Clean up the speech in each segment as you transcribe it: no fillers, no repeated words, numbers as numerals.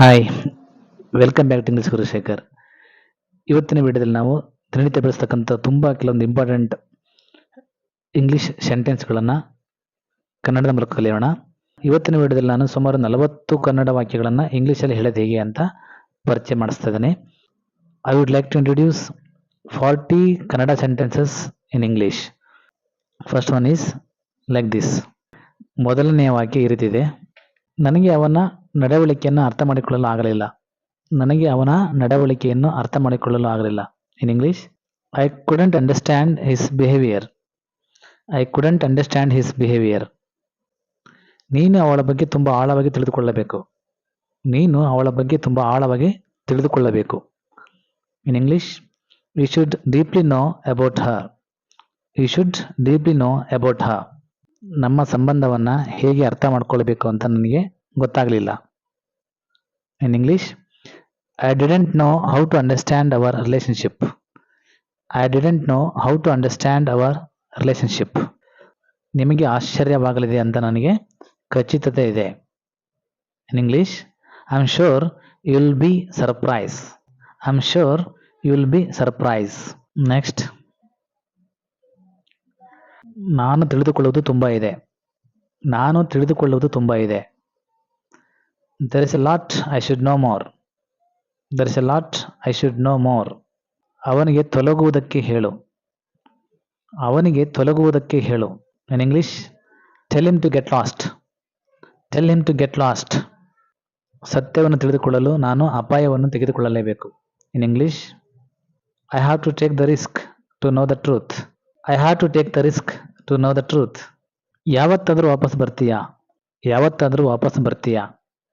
Hi, welcome back to English Gurushekar. ಇವತ್ತಿನ ವಿಡಿಯೋದಲ್ಲಿ ನಾವು ದಿನನಿತ್ಯ ಬಳಸ್ತಕ್ಕಂಥ ತುಂಬ ಕೆಲವೊಂದು ಇಂಪಾರ್ಟೆಂಟ್ ಇಂಗ್ಲಿಷ್ ಸೆಂಟೆನ್ಸ್ಗಳನ್ನು ಕನ್ನಡದ ಮೂಲಕ ಕಲಿಯೋಣ. ಇವತ್ತಿನ ವಿಡಿಯೋದಲ್ಲಿ ನಾನು ಸುಮಾರು 40 ಕನ್ನಡ ವಾಕ್ಯಗಳನ್ನು ಇಂಗ್ಲೀಷಲ್ಲಿ ಹೇಳೋದು ಹೇಗೆ ಅಂತ ಪರಿಚಯ ಮಾಡಿಸ್ತಾ ಇದ್ದೇನೆ. I would like to introduce 40 Kannada sentences in English. First one is like this. ಮೊದಲನೆಯ ವಾಕ್ಯ ಈ ರೀತಿ ಇದೆ: ನನಗೆ ಅವನ ನಡವಳಿಕೆಯನ್ನು ಅರ್ಥ ಮಾಡಿಕೊಳ್ಳಲು ಆಗಲಿಲ್ಲ. ನನಗೆ ಅವನ ನಡವಳಿಕೆಯನ್ನು ಅರ್ಥ ಮಾಡಿಕೊಳ್ಳಲು ಆಗಲಿಲ್ಲ. ಇನ್ English, I couldn't understand his behaviour. I couldn't understand his behaviour. ನೀನು ಅವಳ ಬಗ್ಗೆ ತುಂಬ ಆಳವಾಗಿ ತಿಳಿದುಕೊಳ್ಳಬೇಕು. ನೀನು ಅವಳ ಬಗ್ಗೆ ತುಂಬ ಆಳವಾಗಿ ತಿಳಿದುಕೊಳ್ಳಬೇಕು. In English, you should deeply know about her. You should deeply know about her. ನಮ್ಮ ಸಂಬಂಧವನ್ನು ಹೇಗೆ ಅರ್ಥ ಮಾಡ್ಕೊಳ್ಬೇಕು ಅಂತ ನನಗೆ ಗೊತ್ತಾಗಲಿಲ್ಲ. In English, I didn't know how to understand our relationship. I didn't know how to understand our relationship. ನಿಮಗೆ ಆಶ್ಚರ್ಯವಾಗಲಿದೆ ಅಂತ ನನಗೆ ಖಚಿತತೆ ಇದೆ. In English, I am sure you will be surprise. I am sure you will be surprise. Next, ನಾನು ತಿಳಿದುಕೊಳ್ಳುವುದು ತುಂಬ ಇದೆ. ನಾನು ತಿಳಿದುಕೊಳ್ಳುವುದು ತುಂಬ ಇದೆ. There is a lot I should know more. There is a lot I should know more. ಅವನಿಗೆ ತೊಲಗುವುದಕ್ಕೆ ಹೇಳು. ಅವನಿಗೆ ತೊಲಗುವುದಕ್ಕೆ ಹೇಳು. In English, tell him to get lost. Tell him to get lost. ಸತ್ಯವನ್ನು ತಿಳಿದುಕೊಳ್ಳಲು ನಾನು ಅಪಾಯವನ್ನು ತೆಗೆದುಕೊಳ್ಳಲೇಬೇಕು. In English, I have to take the risk to know the truth. I have to take the risk to know the truth. ಯಾವತ್ತಾದರೂ ವಾಪಸ್ ಬರ್ತೀಯಾ? ಯಾವತ್ತಾದರೂ ವಾಪಸ್ ಬರ್ತೀಯಾ?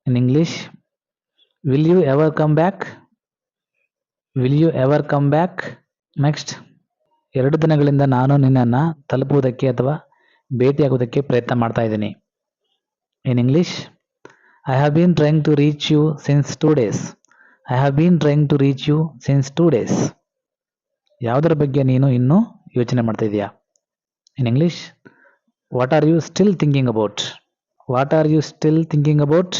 In English, will you ever come back? Will you ever come back? Next, 2 ದಿನಗಳಿಂದ ನಾನು ನಿನ್ನನ್ನು ತಲುಪುವುದಕ್ಕೆ ಅಥವಾ ಭೇಟಿಯಾಗುವುದಕ್ಕೆ ಪ್ರಯತ್ನ ಮಾಡ್ತಾ ಇದ್ದೀನಿ. In English, I have been trying to reach you since 2 days. I have been trying to reach you since 2 days. ಯಾವುದರ ಬಗ್ಗೆ ನೀನು ಇನ್ನೂ ಯೋಚನೆ ಮಾಡ್ತಾ ಇದೆಯಾ? In English, what are you still thinking about? What are you still thinking about?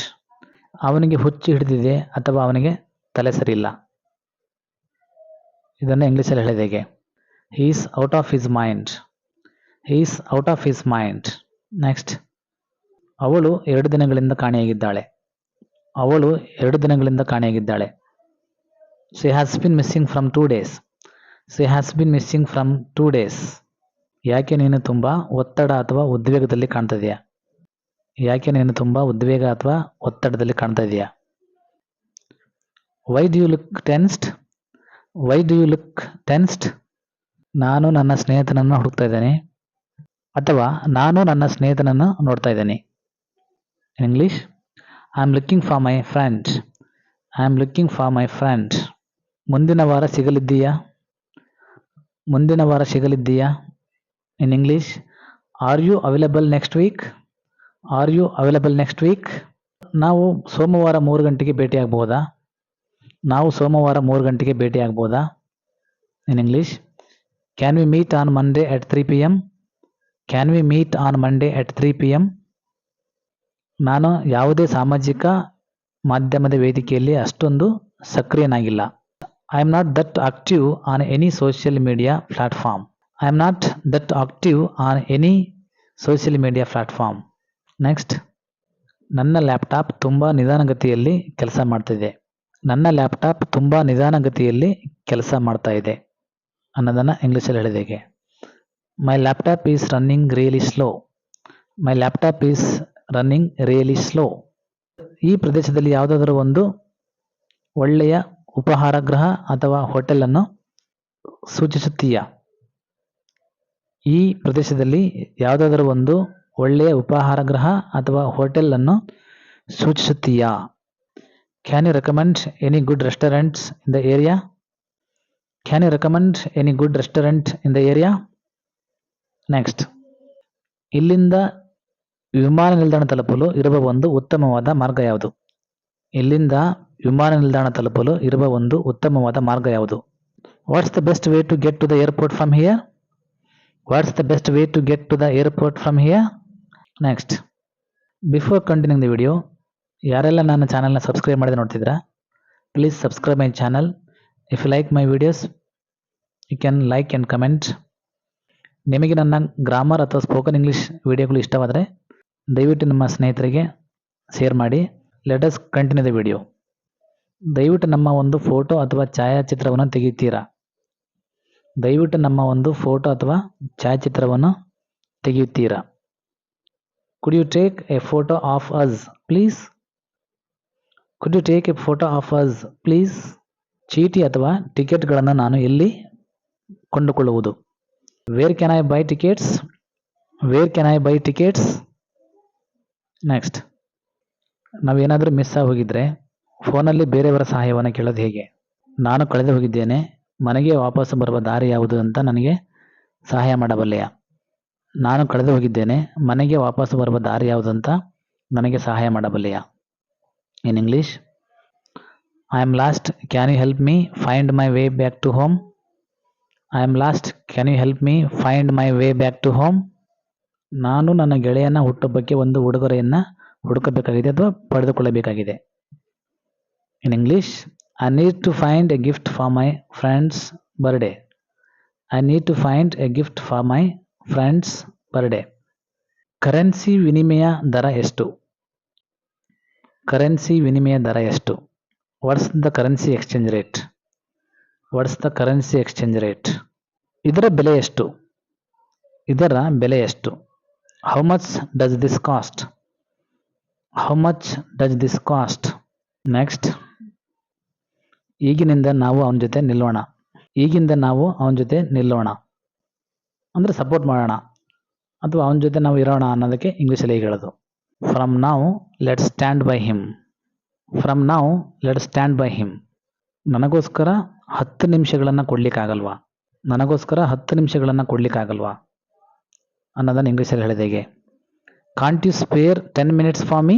ಅವನಿಗೆ ಹುಚ್ಚು ಹಿಡಿದಿದೆ ಅಥವಾ ಅವನಿಗೆ ತಲೆ ಸರಿ ಇಲ್ಲ. ಇದನ್ನು ಇಂಗ್ಲೀಷಲ್ಲಿ ಹೇಳಿದ ಹೇಗೆ? He is out of his mind. He is out of his mind. Next, ಅವಳು 2 ದಿನಗಳಿಂದ ಕಾಣೆಯಾಗಿದ್ದಾಳೆ. ಅವಳು 2 ದಿನಗಳಿಂದ ಕಾಣೆಯಾಗಿದ್ದಾಳೆ. She has been missing from 2 days. She has been missing from 2 days. ಯಾಕೆ ನೀನು ತುಂಬ ಒತ್ತಡ ಅಥವಾ ಉದ್ವೇಗದಲ್ಲಿ ಕಾಣ್ತಾ ಇದೆಯಾ? ಯಾಕೆ ನೀನು ತುಂಬ ಉದ್ವೇಗ ಅಥವಾ ಒತ್ತಡದಲ್ಲಿ ಕಾಣ್ತಾ ಇದೆಯಾ? Why do you look tensed? Why do you look tensed? ನಾನು ನನ್ನ ಸ್ನೇಹಿತನನ್ನು ಹುಡುಕ್ತಾ ಇದ್ದೇನೆ ಅಥವಾ ನಾನು ನನ್ನ ಸ್ನೇಹಿತನನ್ನು ನೋಡ್ತಾ ಇದ್ದೇನೆ. In English, I am looking for my friend. I am looking for my friend. ಮುಂದಿನ ವಾರ ಸಿಗಲಿದ್ದೀಯಾ? ಮುಂದಿನ ವಾರ ಸಿಗಲಿದ್ದೀಯಾ? In English, are you available next week? Are you available next week? ನಾವು ಸೋಮವಾರ 3 ಗಂಟೆಗೆ ಭೇಟಿಯಾಗಬಹುದಾ? ನಾವು ಸೋಮವಾರ 3 ಗಂಟೆಗೆ ಭೇಟಿಯಾಗಬಹುದಾ? In English, can we meet on Monday at 3 PM? Can we meet on Monday at 3 PM? ನಾನು ಯಾವುದೇ ಸಾಮಾಜಿಕ ಮಾಧ್ಯಮದ ವೇದಿಕೆಯಲ್ಲಿ ಅಷ್ಟೊಂದು ಸಕ್ರಿಯನಾಗಿಲ್ಲ. I am not that active on any social media platform. I am not that active on any social media platform. Next, ನನ್ನ laptop ತುಂಬ ನಿಧಾನಗತಿಯಲ್ಲಿ ಕೆಲಸ ಮಾಡ್ತಿದೆ. ನನ್ನ ಲ್ಯಾಪ್ಟಾಪ್ ತುಂಬ ನಿಧಾನಗತಿಯಲ್ಲಿ ಕೆಲಸ ಮಾಡ್ತಾ ಇದೆ ಅನ್ನೋದನ್ನು ಇಂಗ್ಲೀಷಲ್ಲಿ ಹೇಳಿದ ಹೇಗೆ? My laptop is running really slow. My laptop is running really slow. ಈ ಪ್ರದೇಶದಲ್ಲಿ ಯಾವುದಾದರೂ ಒಂದು ಒಳ್ಳೆಯ ಉಪಹಾರ ಗೃಹ ಅಥವಾ ಹೋಟೆಲನ್ನು ಸೂಚಿಸುತ್ತೀಯಾ? ಈ ಪ್ರದೇಶದಲ್ಲಿ ಯಾವುದಾದರೂ ಒಂದು ಒಳ್ಳೆಯ ಉಪಹಾರ ಗೃಹ ಅಥವಾ ಹೋಟೆಲ್ ಅನ್ನು ಸೂಚಿಸುತ್ತೀಯಾ? Can you recommend any good restaurants in the area? Can you recommend any good restaurant in the area? Next, ಇಲ್ಲಿಂದ ವಿಮಾನ ನಿಲ್ದಾಣ ತಲುಪಲು ಇರುವ ಒಂದು ಉತ್ತಮವಾದ ಮಾರ್ಗ ಯಾವುದು? ಇಲ್ಲಿಂದ ವಿಮಾನ ನಿಲ್ದಾಣ ತಲುಪಲು ಇರುವ ಒಂದು ಉತ್ತಮವಾದ ಮಾರ್ಗ ಯಾವುದು? What's the best way to get to the airport from here? What's the best way to get to the airport from here? Next, before continuing the video, ಯಾರೆಲ್ಲ ನನ್ನ ಚಾನಲ್ನ ಸಬ್ಸ್ಕ್ರೈಬ್ ಮಾಡದೆ ನೋಡ್ತಿದ್ದೀರಾ, please subscribe my channel. If you like my videos you can like and comment. ನಿಮಗೆ ನನ್ನ grammar ಅಥವಾ spoken English ವಿಡಿಯೋಗಳು ಇಷ್ಟವಾದರೆ ದಯವಿಟ್ಟು ನಿಮ್ಮ ಸ್ನೇಹಿತರಿಗೆ ಶೇರ್ ಮಾಡಿ. Let us continue the video. ದಯವಿಟ್ಟು ನಮ್ಮ ಒಂದು ಫೋಟೋ ಅಥವಾ ಛಾಯಾಚಿತ್ರವನ್ನು ತೆಗೆಯುತ್ತೀರಾ? ದಯವಿಟ್ಟು ನಮ್ಮ ಒಂದು ಫೋಟೋ ಅಥವಾ ಛಾಯಾಚಿತ್ರವನ್ನು ತೆಗೆಯುತ್ತೀರಾ? Could you take a photo of us please? Could you take a photo of us please? ಚೀಟಿ ಅಥವಾ ಟಿಕೆಟ್ಗಳನ್ನು ನಾನು ಎಲ್ಲಿ ಕೊಂಡುಕೊಳ್ಳುವುದು? Where can I buy tickets? Where can I buy tickets? Next, ನಾವೇನಾದರೂ ಮಿಸ್ ಆಗಿ ಹೋಗಿದ್ರೆ ಫೋನಲ್ಲಿ ಬೇರೆಯವರ ಸಹಾಯವನ್ನು ಕೇಳೋದು ಹೇಗೆ? ನಾನು ಕಳೆದು ಹೋಗಿದ್ದೇನೆ, ಮನೆಗೆ ವಾಪಸ್ಸು ಬರುವ ದಾರಿ ಯಾವುದು ಅಂತ ನನಗೆ ಸಹಾಯ ಮಾಡಬಲ್ಲೆಯಾ? ನಾನು ಕಳೆದು ಹೋಗಿದ್ದೇನೆ, ಮನೆಗೆ ವಾಪಸ್ಸು ಬರುವ ದಾರಿ ಯಾವುದು ಅಂತ ನನಗೆ ಸಹಾಯ ಮಾಡಬಲ್ಲೆಯಾ? In English, I am lost, can you help me find my way back to home? I am lost, can you help me find my way back to home? ನಾನು ನನ್ನ ಗೆಳೆಯನ ಹುಟ್ಟುಹಬ್ಬಕ್ಕೆ ಒಂದು ಉಡುಗೊರೆಯನ್ನು ಹುಡುಕಬೇಕಾಗಿದೆ ಅಥವಾ ಪಡೆದುಕೊಳ್ಳಬೇಕಾಗಿದೆ. In English, I need to find a gift for my friend's birthday. I need to find a gift for my friend's birthday. Currency ವಿನಿಮಯ ದರ ಎಷ್ಟು? ಕರೆನ್ಸಿ ವಿನಿಮಯ ದರ ಎಷ್ಟು? What's the currency exchange rate? What's the currency exchange rate? ಇದರ ಬೆಲೆ ಎಷ್ಟು? ಇದರ ಬೆಲೆ ಎಷ್ಟು? How much does this cost? How much does this cost? Next, ಈಗಿನಿಂದ ನಾವು ಅವನ ಜೊತೆ ನಿಲ್ಲೋಣ. ಈಗಿಂದ ನಾವು ಅವನ ಜೊತೆ ನಿಲ್ಲೋಣ ಅಂದರೆ ಸಪೋರ್ಟ್ ಮಾಡೋಣ ಅಥವಾ ಅವನ ಜೊತೆ ನಾವು ಇರೋಣ ಅನ್ನೋದಕ್ಕೆ ಇಂಗ್ಲೀಷಲ್ಲಿ ಹೇಗೆ ಹೇಳೋದು? ಫ್ರಮ್ ನಾವು let stand by him. From ನಾವು ಲೆಟ್ ಸ್ಟ್ಯಾಂಡ್ ಬೈ ಹಿಮ್. ನನಗೋಸ್ಕರ 10 ನಿಮಿಷಗಳನ್ನು ಕೊಡಲಿಕ್ಕಾಗಲ್ವಾ? ನನಗೋಸ್ಕರ 10 ನಿಮಿಷಗಳನ್ನು ಕೊಡಲಿಕ್ಕಾಗಲ್ವಾ ಅನ್ನೋದನ್ನು ಇಂಗ್ಲೀಷಲ್ಲಿ ಹೇಳಿದ ಹೇಗೆ? Can't you spare 10 minutes for me?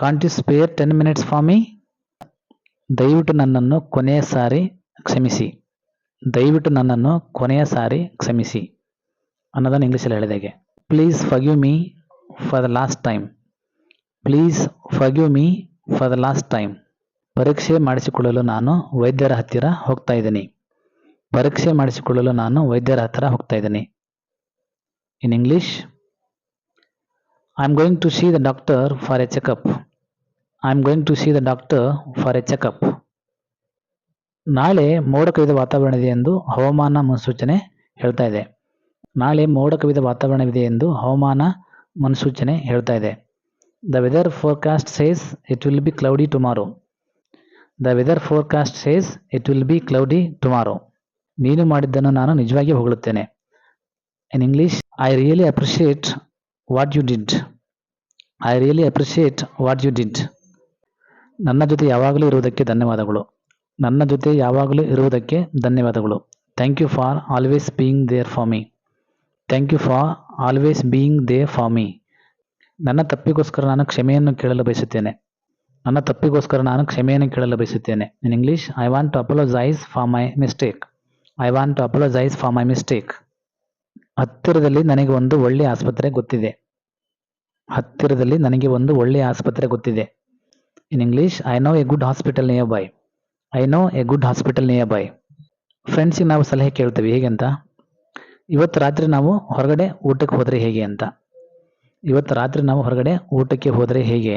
Can't you spare 10 minutes for me? ದಯವಿಟ್ಟು ನನ್ನನ್ನು ಕೊನೆಯ ಸಾರಿ ಕ್ಷಮಿಸಿ. ದಯವಿಟ್ಟು ನನ್ನನ್ನು ಕೊನೆಯ ಸಾರಿ ಕ್ಷಮಿಸಿ ಅನ್ನೋದನ್ನು ಇಂಗ್ಲೀಷಲ್ಲಿ ಹೇಳಿದ ಹೇಗೆ? Please forgive me for the last time. Please forgive me for the last time. ಪರೀಕ್ಷೆ ಮಾಡಿಸಿಕೊಳ್ಳಲು ನಾನು ವೈದ್ಯರ ಹತ್ತಿರ ಹೋಗ್ತಾ ಇದ್ದೀನಿ. ಪರೀಕ್ಷೆ ಮಾಡಿಸಿಕೊಳ್ಳಲು ನಾನು ವೈದ್ಯರ ಹತ್ತಿರ ಹೋಗ್ತಾ ಇದ್ದೀನಿ. In English, I am going to see the doctor for a checkup. I am going to see the doctor for a checkup. ನಾಳೆ ಮೋಡ ಕವಿದ ವಾತಾವರಣವಿದೆ ಎಂದು ಹವಾಮಾನ ಮುನ್ಸೂಚನೆ ಹೇಳ್ತಾ ಇದೆ. ನಾಳೆ ಮೋಡ ಕವಿದ ವಾತಾವರಣವಿದೆ ಎಂದು ಹವಾಮಾನ ಮುನ್ಸೂಚನೆ ಹೇಳ್ತಾ ಇದೆ. The weather forecast says it will be cloudy tomorrow. The weather forecast says it will be cloudy tomorrow. ನೀನು ಮಾಡಿದ್ದನ್ನು ನಾನು ನಿಜವಾಗಿ ಹೊಗಳುತ್ತೇನೆ. In English, I really appreciate what you did. I really appreciate what you did. ನನ್ನ ಜೊತೆ ಯಾವಾಗಲೂ ಇರುವುದಕ್ಕೆ ಧನ್ಯವಾದಗಳು. ನನ್ನ ಜೊತೆ ಯಾವಾಗಲೂ ಇರುವುದಕ್ಕೆ ಧನ್ಯವಾದಗಳು. Thank you for always being there for me. Thank you for always being there for me. ನನ್ನ ತಪ್ಪಿಗೋಸ್ಕರ ನಾನು ಕ್ಷಮೆಯನ್ನು ಕೇಳಲು ಬಯಸುತ್ತೇನೆ. ನನ್ನ ತಪ್ಪಿಗೋಸ್ಕರ ನಾನು ಕ್ಷಮೆಯನ್ನು ಕೇಳಲು ಬಯಸುತ್ತೇನೆ. In English, I want to apologise for my mistake. I want to apologise for my mistake. ಹತ್ತಿರದಲ್ಲಿ ನನಗೆ ಒಂದು ಒಳ್ಳೆಯ ಆಸ್ಪತ್ರೆ ಗೊತ್ತಿದೆ. ಹತ್ತಿರದಲ್ಲಿ ನನಗೆ ಒಂದು ಒಳ್ಳೆಯ ಆಸ್ಪತ್ರೆ ಗೊತ್ತಿದೆ. ಇನ್ English, I know A good hospital near by. I know A good hospital near by. ಫ್ರೆಂಡ್ಸಿಗೆ ನಾವು ಸಲಹೆ ಕೇಳ್ತೇವೆ ಹೇಗೆ ಅಂತ? ಇವತ್ತು ರಾತ್ರಿ ನಾವು ಹೊರಗಡೆ ಊಟಕ್ಕೆ ಹೋದರೆ ಹೇಗೆ ಅಂತ. ಇವತ್ತು ರಾತ್ರಿ ನಾವು ಹೊರಗಡೆ ಊಟಕ್ಕೆ ಹೋದರೆ ಹೇಗೆ?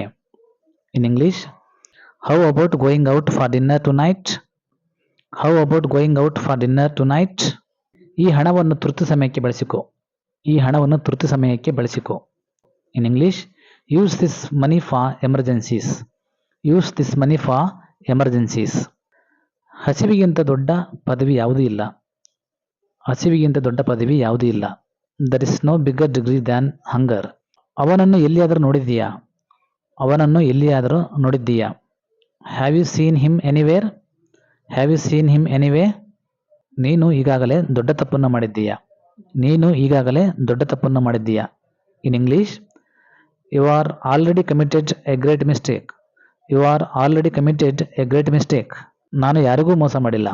In English, how about going out for dinner tonight? How about going out for dinner tonight? ಈ ಹಣವನ್ನು ತುರ್ತು ಸಮಯಕ್ಕೆ ಬಳಸಿಕೊ. ಈ ಹಣವನ್ನು ತುರ್ತು ಸಮಯಕ್ಕೆ ಬಳಸಿಕೊ. In English, use this money for emergencies. Use this money for emergencies. ಹಸಿವಿಗಿಂತ ದೊಡ್ಡ ಪದವಿ ಯಾವುದೂ ಇಲ್ಲ. ಹಸಿವಿಗಿಂತ ದೊಡ್ಡ ಪದವಿ ಯಾವುದೂ ಇಲ್ಲ. There is no bigger degree than hunger. ಅವನನ್ನು ಎಲ್ಲಿಯಾದರೂ ನೋಡಿದ್ದೀಯಾ? ಅವನನ್ನು ಎಲ್ಲಿಯಾದರೂ ನೋಡಿದ್ದೀಯಾ? Have you seen him anywhere? Have you seen him anyway? ನೀನು ಈಗಾಗಲೇ ದೊಡ್ಡ ತಪ್ಪನ್ನು ಮಾಡಿದ್ದೀಯಾ? ನೀನು ಈಗಾಗಲೇ ದೊಡ್ಡ ತಪ್ಪನ್ನು ಮಾಡಿದ್ದೀಯಾ? In English, you are already committed a great mistake. You are already committed a great mistake. ನಾನು ಯಾರಿಗೂ ಮೋಸ ಮಾಡಿಲ್ಲ.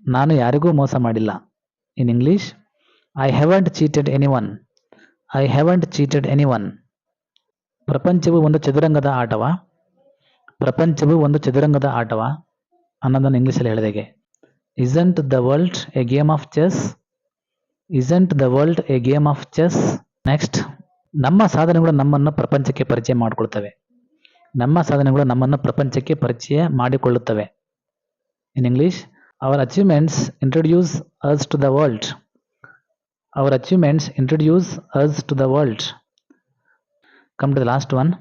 ನಾನು ಯಾರಿಗೂ ಮೋಸ ಮಾಡಿಲ್ಲ. In English, I haven't cheated any one. I haven't cheated any one. ಪ್ರಪಂಚವು ಒಂದು ಚದುರಂಗದ ಆಟವಾ? ಪ್ರಪಂಚವು ಒಂದು ಚದುರಂಗದ ಆಟವಾ ಅನ್ನೋದನ್ನು ಇಂಗ್ಲೀಷಲ್ಲಿ ಹೇಳಿದಾಗೆ. Isn't the world a game of chess? Isn't the world a game of chess? Next, ನಮ್ಮ ಸಾಧನೆಗಳು ನಮ್ಮನ್ನು ಪ್ರಪಂಚಕ್ಕೆ ಪರಿಚಯ ಮಾಡಿಕೊಳ್ತವೆ. ನಮ್ಮ ಸಾಧನೆಗಳು ನಮ್ಮನ್ನು ಪ್ರಪಂಚಕ್ಕೆ ಪರಿಚಯ ಮಾಡಿಕೊಳ್ಳುತ್ತವೆ. In English, our achievements introduce us to the world. Our achievements introduce us to the world. Come to the last one.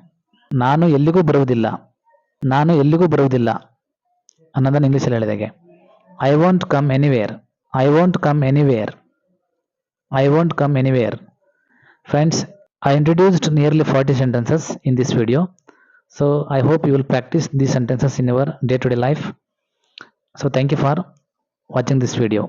ನಾನು ಎಲ್ಲಿಗೂ ಬರುವುದಿಲ್ಲ. ನಾನು ಎಲ್ಲಿಗೂ ಬರುವುದಿಲ್ಲ ಅನ್ನೋದನ್ನು ಇಂಗ್ಲೀಷಲ್ಲಿ ಹೇಳಿದಾಗೆ. I want come anywhere. I want come anywhere. I want come anywhere. Friends, I introduced nearly 40 sentences in this video. So I hope you will practice these sentences in your day-to-day life. So thank you for watching this video.